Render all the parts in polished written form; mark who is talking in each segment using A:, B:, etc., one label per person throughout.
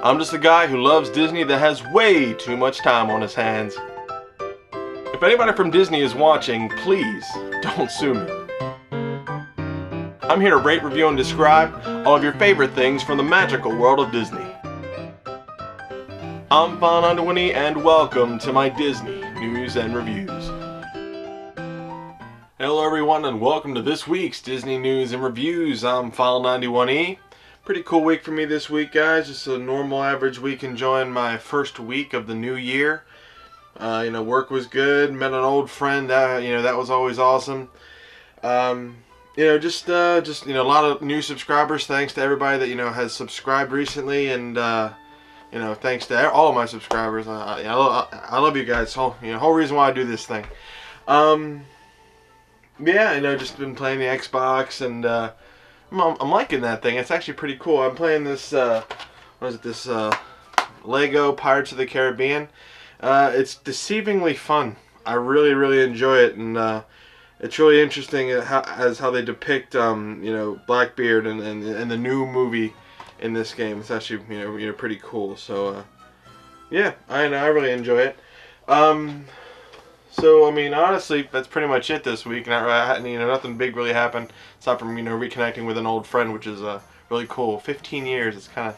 A: I'm just a guy who loves Disney that has way too much time on his hands. If anybody from Disney is watching, please don't sue me. I'm here to rate, review, and describe all of your favorite things from the magical world of Disney. I'm File91e and welcome to my Disney News and Reviews. Hello everyone and welcome to this week's Disney News and Reviews. I'm File91e. Pretty cool week for me this week, guys. Just a normal average week enjoying my first week of the new year. Work was good. Met an old friend. That was always awesome. Just a lot of new subscribers. Thanks to everybody that has subscribed recently, and thanks to all of my subscribers. I love you guys. Whole reason why I do this thing. Just been playing the Xbox, and I'm liking that thing. It's actually pretty cool. I'm playing this Lego Pirates of the Caribbean. It's deceivingly fun. I really enjoy it, and it's really interesting how they depict Blackbeard and the new movie in this game. It's actually pretty cool. So I really enjoy it. Honestly, that's pretty much it this week. Nothing big really happened aside from reconnecting with an old friend, which is really cool. 15 years. It's kind of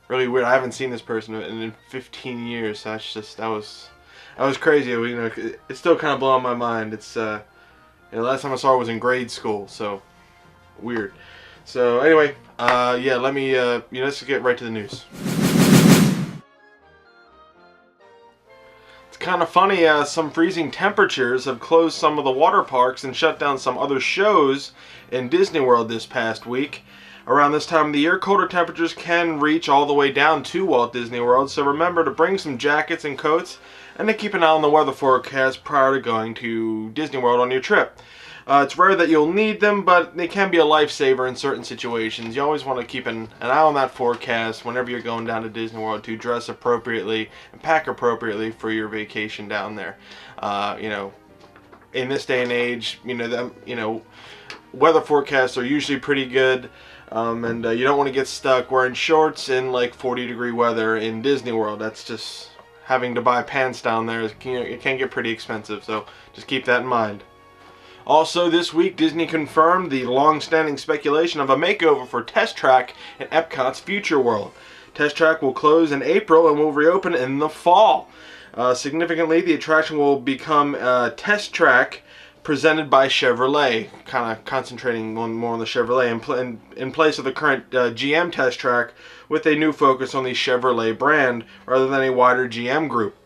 A: really weird. I haven't seen this person in 15 years. So that was crazy. It's still kind of blowing my mind. It's the last time I saw her was in grade school. So weird. So anyway, let's get right to the news. Kind of funny, some freezing temperatures have closed some of the water parks and shut down some other shows in Disney World this past week. Around this time of the year, colder temperatures can reach all the way down to Walt Disney World, so remember to bring some jackets and coats and to keep an eye on the weather forecast prior to going to Disney World on your trip. It's rare that you'll need them, but they can be a lifesaver in certain situations. You always want to keep an eye on that forecast whenever you're going down to Disney World to dress appropriately and pack appropriately for your vacation down there. In this day and age, weather forecasts are usually pretty good, and you don't want to get stuck wearing shorts in like 40-degree weather in Disney World. That's just having to buy pants down there. It can get pretty expensive, so just keep that in mind. Also this week, Disney confirmed the long-standing speculation of a makeover for Test Track in Epcot's Future World. Test Track will close in April and will reopen in the fall. Significantly, the attraction will become Test Track presented by Chevrolet, kind of concentrating more on the Chevrolet in place of the current GM Test Track, with a new focus on the Chevrolet brand rather than a wider GM group.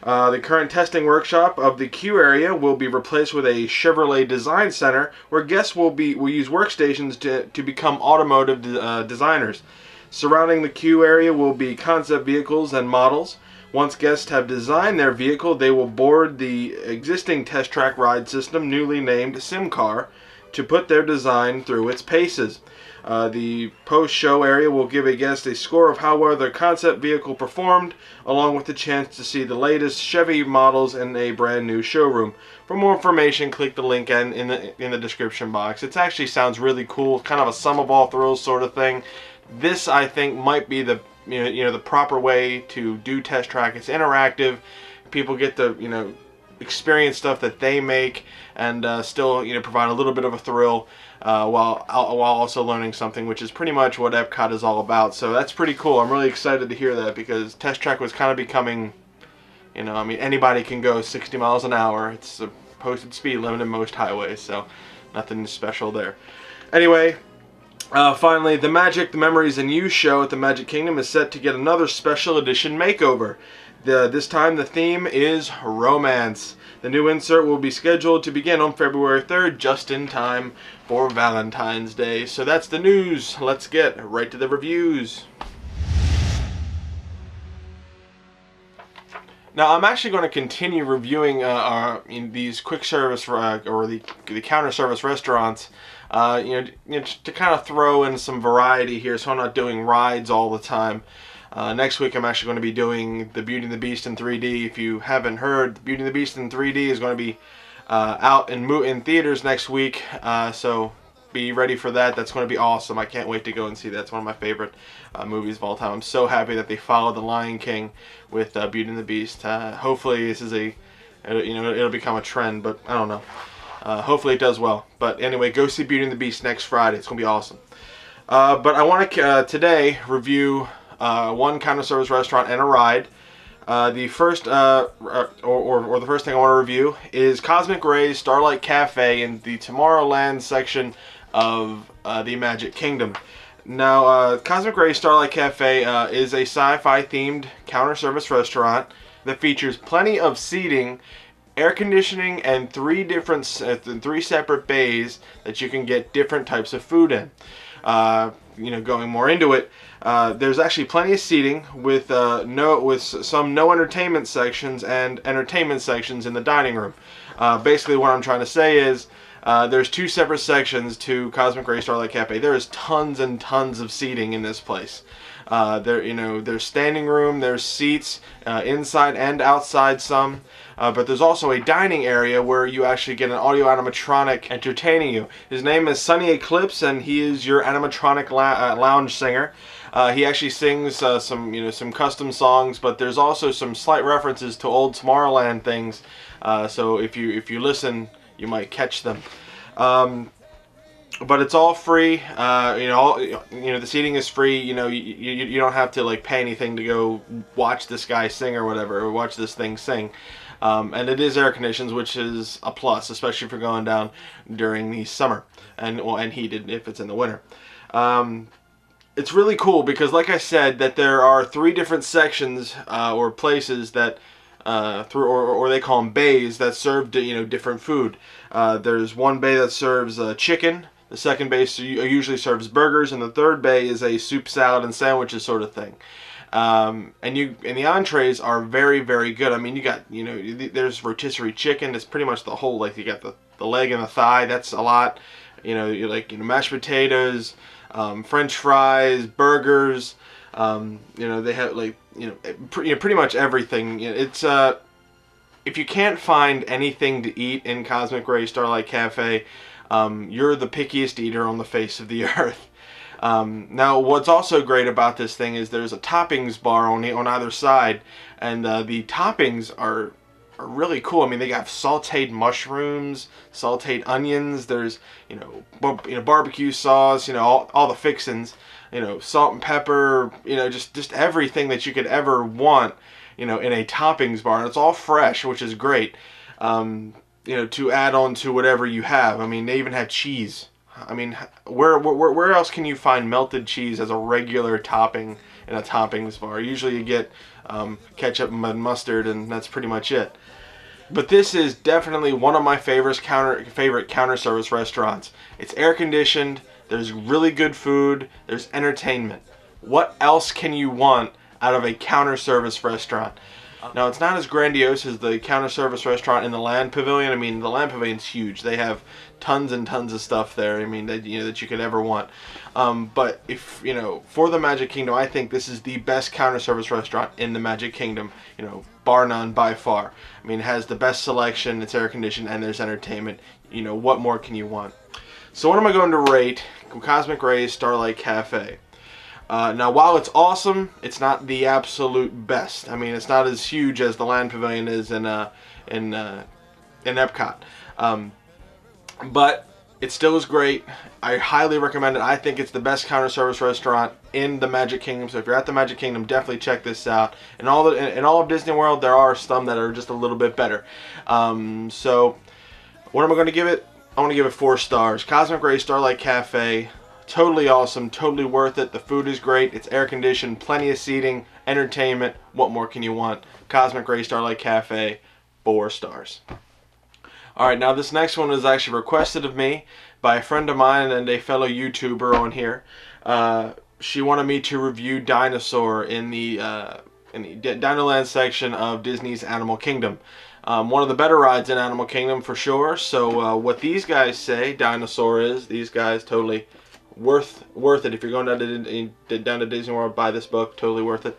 A: The current testing workshop of the queue area will be replaced with a Chevrolet Design Center, where guests will use workstations to become automotive designers. Surrounding the queue area will be concept vehicles and models. Once guests have designed their vehicle, they will board the existing Test Track ride system, newly named SimCar, to put their design through its paces. The post-show area will give a guest a score of how well their concept vehicle performed, along with the chance to see the latest Chevy models in a brand new showroom. For more information, click the link in the description box. It actually sounds really cool, kind of a sum of all thrills sort of thing. This, I think, might be the the proper way to do Test Track. It's interactive. People get to experience stuff that they make, and still provide a little bit of a thrill while also learning something, which is pretty much what Epcot is all about. So that's pretty cool. I'm really excited to hear that, because Test Track was kind of becoming, anybody can go 60 miles an hour. It's a posted speed limit in most highways, so nothing special there. Anyway, finally, the Magic, the Memories, and You show at the Magic Kingdom is set to get another special edition makeover. This time the theme is romance. The new insert will be scheduled to begin on February 3rd, just in time for Valentine's Day. So that's the news. Let's get right to the reviews. Now I'm actually going to continue reviewing these quick service or the counter service restaurants, to kind of throw in some variety here, so I'm not doing rides all the time. Next week I'm actually going to be doing the Beauty and the Beast in 3D. If you haven't heard, the Beauty and the Beast in 3D is going to be out in theaters next week. So be ready for that. That's going to be awesome. I can't wait to go and see that. It's one of my favorite movies of all time. I'm so happy that they followed The Lion King with Beauty and the Beast. Hopefully this is it'll become a trend, but I don't know. Hopefully it does well. But anyway, go see Beauty and the Beast next Friday. It's going to be awesome. But I want to today review one counter service restaurant and a ride. The first the first thing I want to review is Cosmic Ray's Starlight Café in the Tomorrowland section of the Magic Kingdom. Now, Cosmic Ray's Starlight Café is a sci-fi themed counter service restaurant that features plenty of seating, air conditioning, and three separate bays that you can get different types of food in. Going more into it, there's actually plenty of seating with some no entertainment sections and entertainment sections in the dining room. Basically, what I'm trying to say is there's two separate sections to Cosmic Ray Starlight Cafe. There is tons and tons of seating in this place. There's standing room, there's seats inside and outside some. But there's also a dining area where you actually get an audio animatronic entertaining you. His name is Sunny Eclipse, and he is your animatronic lounge singer. He actually sings some custom songs, but there's also some slight references to old Tomorrowland things. So if you listen, you might catch them. But it's all free. The seating is free. You don't have to like pay anything to go watch this guy sing or whatever, or watch this thing sing. And it is air conditioned, which is a plus, especially if you're going down during the summer and heated if it's in the winter. It's really cool because, like I said, that there are three different sections or places that or they call them bays that serve different food. There's one bay that serves chicken. The second bay usually serves burgers, and the third bay is a soup, salad, and sandwiches sort of thing. And the entrees are very, very good. I mean, you got there's rotisserie chicken. It's pretty much the whole, like, you got the leg and the thigh. That's a lot. You mashed potatoes, French fries, burgers. They have pretty much everything. It's if you can't find anything to eat in Cosmic Ray Starlight Cafe, you're the pickiest eater on the face of the earth. Now, what's also great about this thing is there's a toppings bar on either side, and the toppings are really cool. I mean, they got sautéed mushrooms, sautéed onions. There's barbecue sauce. All the fixins. Salt and pepper. Just everything that you could ever want. In a toppings bar, and it's all fresh, which is great. To add on to whatever you have. I mean, they even have cheese. I mean, where else can you find melted cheese as a regular topping in a toppings bar? Usually you get ketchup and mustard, and that's pretty much it. But this is definitely one of my favorite counter service restaurants. It's air conditioned. There's really good food. There's entertainment. What else can you want out of a counter service restaurant? Now, it's not as grandiose as the counter service restaurant in the Land Pavilion. I mean, the Land Pavilion's huge. They have tons and tons of stuff there. I mean, that you could ever want. But if for the Magic Kingdom, I think this is the best counter service restaurant in the Magic Kingdom. Bar none, by far. I mean, it has the best selection. It's air conditioned, and there's entertainment. What more can you want? So, what am I going to rate Cosmic Ray's Starlight Cafe? Now, while it's awesome, it's not the absolute best. I mean, it's not as huge as the Land Pavilion is in Epcot. But it still is great. I highly recommend it. I think it's the best counter service restaurant in the Magic Kingdom. So if you're at the Magic Kingdom, definitely check this out. In all of Disney World, there are some that are just a little bit better. So what am I going to give it? I want to give it 4 stars. Cosmic Ray Starlight Cafe. Totally awesome, totally worth it. The food is great. It's air conditioned, plenty of seating, entertainment. What more can you want? Cosmic Ray Starlight Cafe, 4 stars. Alright, now this next one was actually requested of me by a friend of mine and a fellow YouTuber on here. She wanted me to review Dinosaur in the Dino-land section of Disney's Animal Kingdom. One of the better rides in Animal Kingdom for sure. So what these guys say Dinosaur is, these guys totally worth it. If you're going down to Disney World, buy this book. Totally worth it.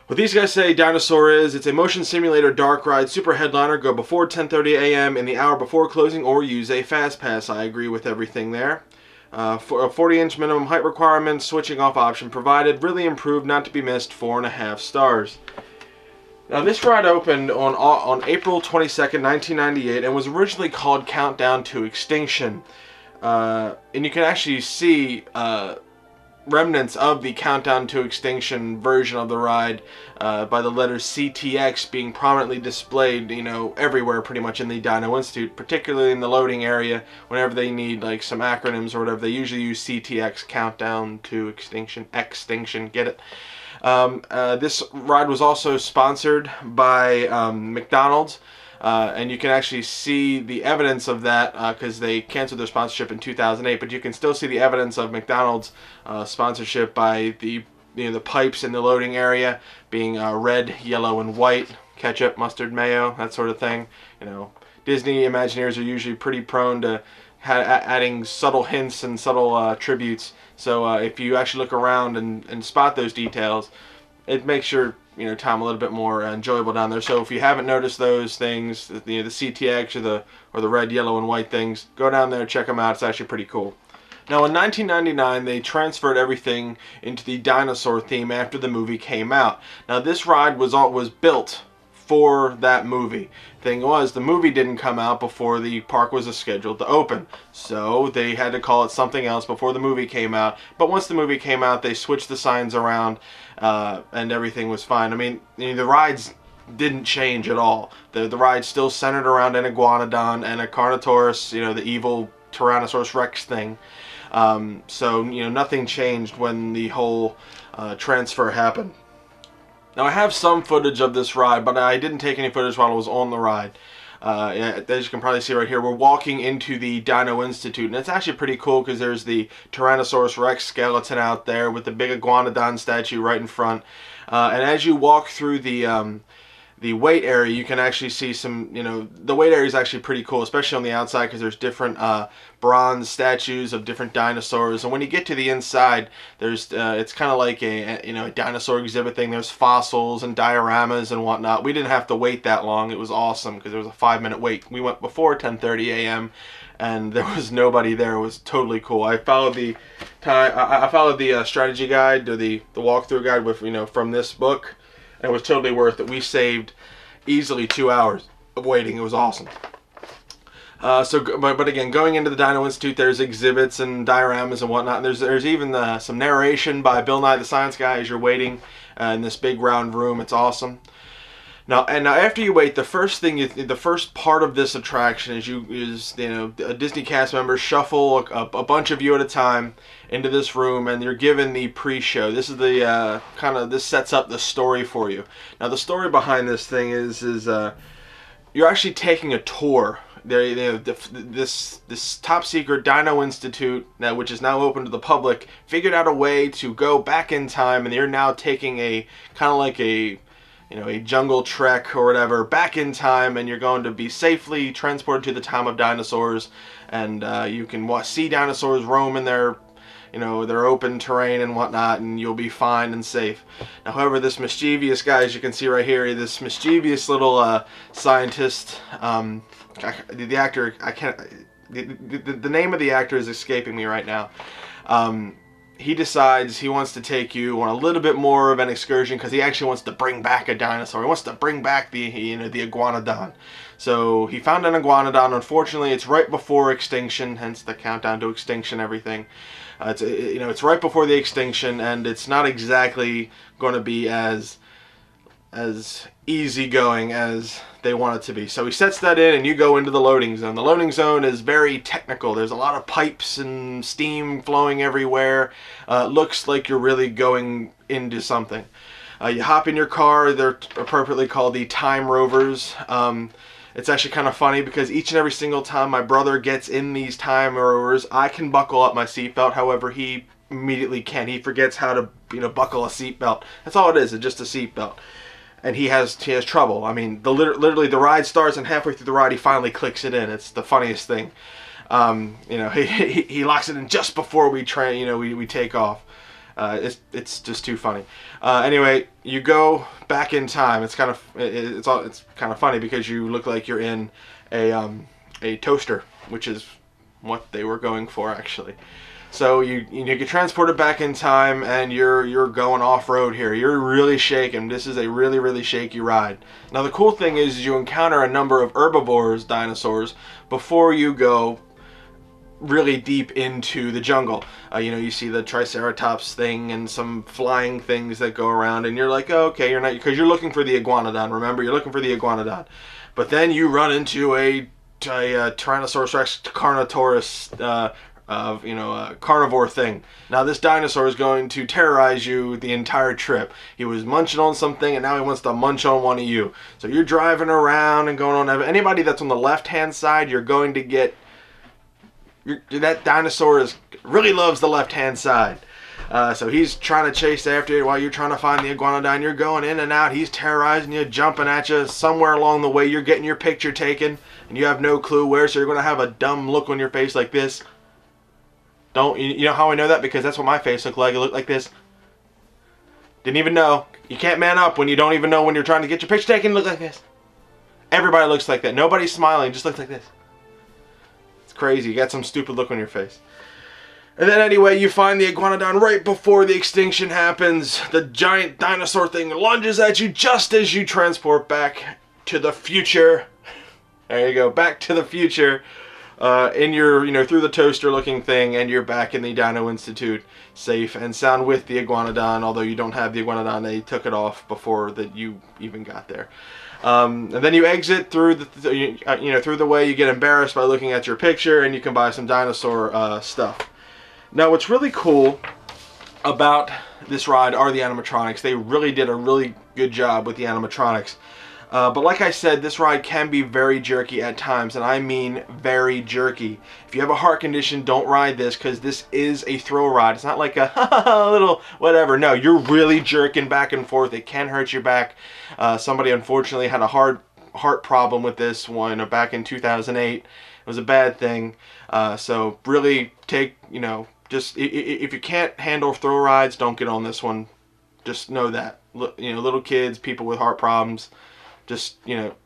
A: What these guys say Dinosaur is, it's a motion simulator dark ride super headliner. Go before 10:30 a.m. in the hour before closing or use a fast pass. I agree with everything there. For a 40-inch minimum height requirement, switching off option provided. Really improved, not to be missed, 4.5 stars. Now this ride opened on April 22nd, 1998 and was originally called Countdown to Extinction. And you can actually see remnants of the Countdown to Extinction version of the ride by the letters CTX being prominently displayed, you know, everywhere pretty much in the Dino Institute, particularly in the loading area. Whenever they need like some acronyms or whatever, they usually use CTX, Countdown to Extinction, get it? This ride was also sponsored by McDonald's. And you can actually see the evidence of that because they canceled their sponsorship in 2008. But you can still see the evidence of McDonald's sponsorship by the the pipes in the loading area being red, yellow, and white, ketchup, mustard, mayo, that sort of thing. You know, Disney Imagineers are usually pretty prone to adding subtle hints and subtle tributes. So if you actually look around and spot those details, it makes your time a little bit more enjoyable down there. So if you haven't noticed those things, the CTX or the red, yellow, and white things, go down there, check them out. It's actually pretty cool. Now in 1999, they transferred everything into the dinosaur theme after the movie came out. Now this ride was built for that movie. Thing was, the movie didn't come out before the park was scheduled to open, so they had to call it something else before the movie came out. But once the movie came out, they switched the signs around and everything was fine. I mean, the rides didn't change at all. The ride still centered around an iguanodon and a Carnotaurus, the evil Tyrannosaurus Rex thing. So nothing changed when the whole transfer happened. Now I have some footage of this ride, but I didn't take any footage while I was on the ride. As you can probably see right here, we're walking into the Dino Institute, and it's actually pretty cool because there's the Tyrannosaurus Rex skeleton out there with the big iguanodon statue right in front. And as you walk through the wait area, you can actually see some, the wait area is actually pretty cool, especially on the outside because there's different bronze statues of different dinosaurs. And when you get to the inside, there's it's kind of like a dinosaur exhibit thing. There's fossils and dioramas and whatnot. We didn't have to wait that long. It was awesome because there was a 5-minute wait. We went before 10:30 a.m. and there was nobody there. It was totally cool. I followed the strategy guide or the walkthrough guide with from this book. And it was totally worth it. We saved easily 2 hours of waiting. It was awesome. But again, going into the Dino Institute, there's exhibits and dioramas and whatnot. And there's even some narration by Bill Nye the Science Guy as you're waiting in this big round room. It's awesome. Now after you wait, the first part of this attraction is Disney cast members shuffle a bunch of you at a time into this room, and you're given the pre-show. This is the this sets up the story for you. Now the story behind this thing is you're actually taking a tour. This top secret Dino Institute, which is now open to the public, figured out a way to go back in time, and you're now taking a kind of like a jungle trek or whatever back in time, and you're going to be safely transported to the time of dinosaurs, and you can see dinosaurs roam in their open terrain and whatnot, and you'll be fine and safe. Now, however, this mischievous guy, as you can see right here, this mischievous little scientist, the actor, the name of the actor is escaping me right now. He decides he wants to take you on a little bit more of an excursion because he actually wants to bring back a dinosaur. He wants to bring back the iguanodon. So he found an iguanodon. Unfortunately, it's right before extinction, hence the countdown to extinction. Everything. It's right before the extinction, and it's not exactly going to be as easygoing as they want it to be. So he sets that in, and you go into the loading zone. The loading zone is very technical. There's a lot of pipes and steam flowing everywhere. It looks like you're really going into something. You hop in your car. They're appropriately called the Time Rovers. It's actually kind of funny because each and every single time my brother gets in these Time Rovers, I can buckle up my seatbelt. However, he immediately can't. He forgets how to buckle a seatbelt. That's all it is. It's just a seatbelt. And he has trouble. I mean, literally the ride starts, and halfway through the ride he finally clicks it in. It's the funniest thing. He locks it in just before we we take off. It's just too funny. Anyway, you go back in time. It's kind of funny because you look like you're in a toaster, which is what they were going for actually. So you get transported back in time, and you're going off road here. You're really shaking. This is a really shaky ride. Now the cool thing is you encounter a number of herbivores, dinosaurs, before you go really deep into the jungle. You see the Triceratops thing and some flying things that go around, and you're like, oh, okay, you're not, because you're looking for the iguanodon. Remember, you're looking for the iguanodon, but then you run into a Tyrannosaurus Rex Carnotaurus, carnivore thing. Now this dinosaur is going to terrorize you the entire trip. He was munching on something, and now he wants to munch on one of you. So you're driving around and going on. Anybody that's on the left-hand side, you're going to get. That dinosaur really loves the left-hand side. So he's trying to chase after you while you're trying to find the iguanodon. You're going in and out. He's terrorizing you, jumping at you. Somewhere along the way, you're getting your picture taken, and you have no clue where. So you're going to have a dumb look on your face like this. You know how I know that? Because that's what my face looked like. It looked like this. Didn't even know. You can't man up when you don't even know when you're trying to get your picture taken. Look like this. Everybody looks like that. Nobody's smiling. Just looks like this. It's crazy. You got some stupid look on your face. And then anyway, you find the iguanodon right before the extinction happens. The giant dinosaur thing lunges at you just as you transport back to the future. There you go. Back to the future. In your, through the toaster looking thing, and you're back in the Dino Institute, safe and sound with the iguanodon, although you don't have the iguanodon. They took it off before that you even got there. And then you exit through through the way. You get embarrassed by looking at your picture, and you can buy some dinosaur stuff. Now what's really cool about this ride are the animatronics. They really did a really good job with the animatronics. But like I said, this ride can be very jerky at times, and I mean very jerky. If you have a heart condition, don't ride this, because this is a thrill ride. It's not like a little whatever. No, you're really jerking back and forth. It can hurt your back. Somebody unfortunately had a heart problem with this one back in 2008. It was a bad thing. So really take, just if you can't handle thrill rides, don't get on this one. Just know that. Little kids, people with heart problems, just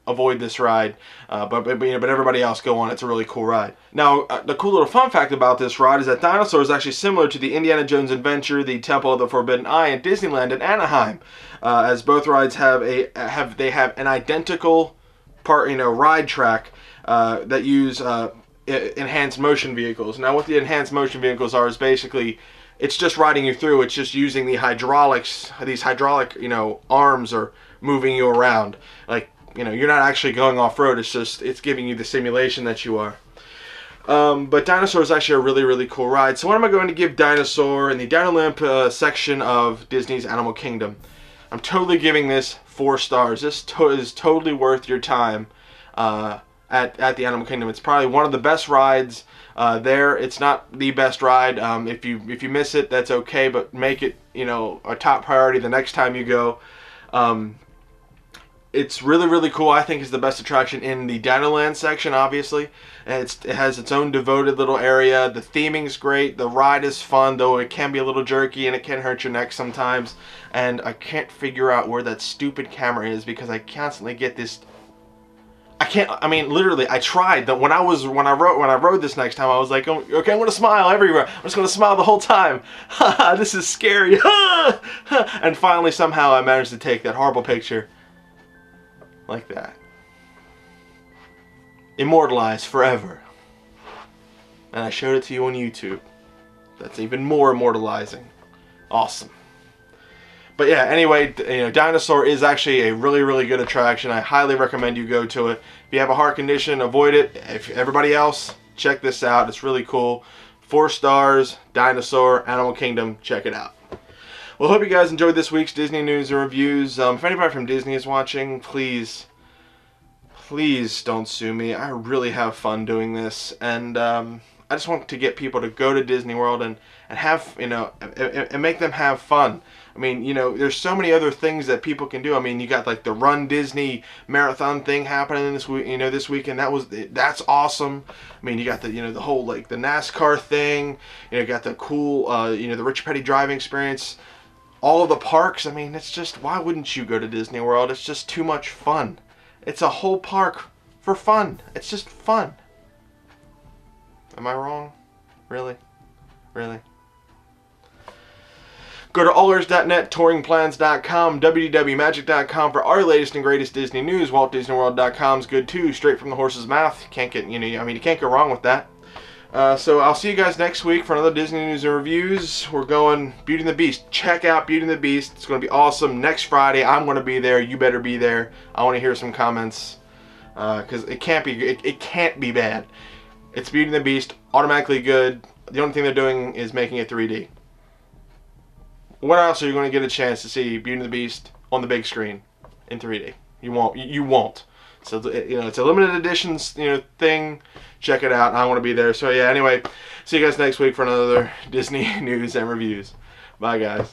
A: avoid this ride, but everybody else go on. It's a really cool ride. Now the cool little fun fact about this ride is that Dinosaur is actually similar to the Indiana Jones Adventure, the Temple of the Forbidden Eye at Disneyland in Anaheim, as both rides have an identical ride track that use enhanced motion vehicles. Now what the enhanced motion vehicles are is basically, it's just riding you through. It's just using the hydraulics, these hydraulic arms are moving you around. Like, you're not actually going off-road. It's giving you the simulation that you are. But Dinosaur is actually a really cool ride. So what am I going to give Dinosaur in the Dino-land section of Disney's Animal Kingdom? I'm totally giving this 4 stars. This is totally worth your time at the Animal Kingdom. It's probably one of the best rides there. It's not the best ride. If you miss it, that's okay, but make it a top priority the next time you go. It's really cool. I think it's the best attraction in the Dino-land section, obviously. And it has its own devoted little area. The theming's great. The ride is fun, though it can be a little jerky and it can hurt your neck sometimes. And I can't figure out where that stupid camera is, because I constantly get this. Literally, I tried that when I rode this next time. I was like, okay, I'm gonna smile everywhere. I'm just gonna smile the whole time. This is scary. And finally, somehow, I managed to take that horrible picture. Like that. Immortalized forever. And I showed it to you on YouTube. That's even more immortalizing. Awesome. But yeah, anyway, Dinosaur is actually a really good attraction. I highly recommend you go to it. If you have a heart condition, avoid it. If everybody else, check this out. It's really cool. 4 stars, Dinosaur, Animal Kingdom. Check it out. Well, hope you guys enjoyed this week's Disney news and reviews. If anybody from Disney is watching, please don't sue me. I really have fun doing this, and I just want to get people to go to Disney World and have, you know, and make them have fun. I mean, you know, there's so many other things that people can do. I mean, you got like the Run Disney marathon thing happening this week, you know, this weekend. That's awesome. I mean, you got the, you know, the whole like the NASCAR thing. You know, you got the cool, you know, the Rich Petty driving experience. All of the parks. I mean, it's just, why wouldn't you go to Disney World? It's just too much fun. It's a whole park for fun. It's just fun. Am I wrong? Really? Really? Go to allers.net, touringplans.com, www.magic.com for our latest and greatest Disney news. WaltDisneyWorld.com's good too, straight from the horse's mouth. Can't get, you know, I mean, you can't go wrong with that. So I'll see you guys next week for another Disney news and reviews. We're going Beauty and the Beast. Check out Beauty and the Beast. It's going to be awesome. Next Friday, I'm going to be there. You better be there. I want to hear some comments because it can't be bad. It's Beauty and the Beast, automatically good. The only thing they're doing is making it 3D. When else are you going to get a chance to see Beauty and the Beast on the big screen in 3D? You won't. You won't. So, you know, it's a limited editions, you know, thing. Check it out. I want to be there. So yeah. Anyway, see you guys next week for another Disney news and reviews. Bye, guys.